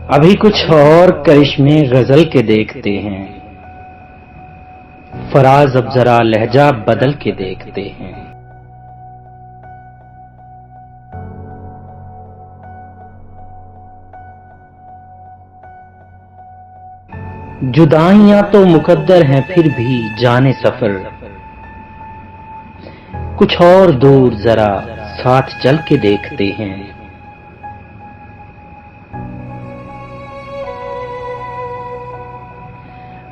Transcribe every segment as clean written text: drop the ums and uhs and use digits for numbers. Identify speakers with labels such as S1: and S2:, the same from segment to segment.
S1: अभी कुछ और करिश्मे गजल के देखते हैं। फराज अब जरा लहजा बदल के देखते हैं। जुदाइयां तो मुकद्दर हैं फिर भी जाने सफर, कुछ और दूर जरा साथ चल के देखते हैं।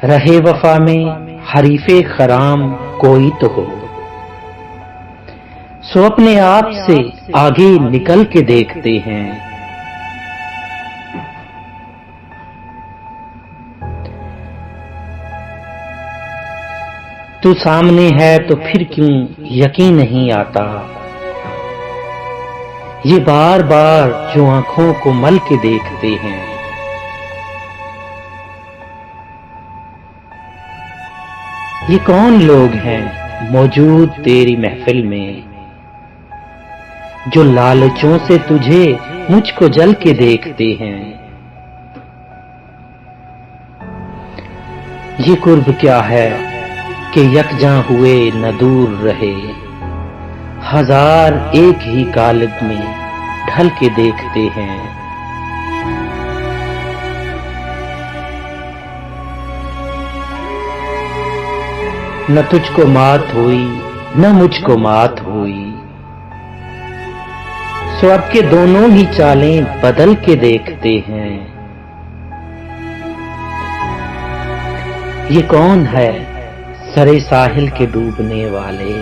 S1: रहे वफा में हरीफे खराम कोई तो हो, सो अपने आप से आगे निकल के देखते हैं। तू सामने है तो फिर क्यों यकीन नहीं आता, ये बार बार जो आंखों को मल के देखते हैं। ये कौन लोग हैं मौजूद तेरी महफिल में, जो लालचों से तुझे मुझको जल के देखते हैं। ये कुर्ब क्या है कि यकजां हुए न दूर रहे, हजार एक ही कालिब में ढल के देखते हैं। न तुझको मात हुई न मुझको मात हुई, सो अब के दोनों ही चालें बदल के देखते हैं। ये कौन है सरे साहिल के डूबने वाले,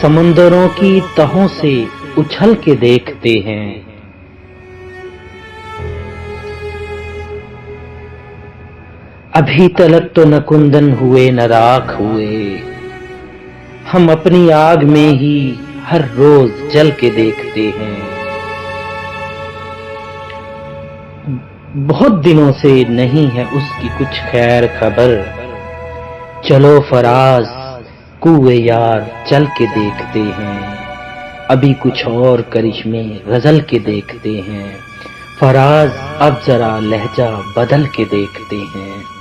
S1: समुंदरों की तहों से उछल के देखते हैं। अभी तलक तो न कुंदन हुए न राख हुए, हम अपनी आग में ही हर रोज जल के देखते हैं। बहुत दिनों से नहीं है उसकी कुछ खैर खबर, चलो फराज कुए यार चल के देखते हैं। अभी कुछ और करिश्मे गजल के देखते हैं। फराज अब जरा लहजा बदल के देखते हैं।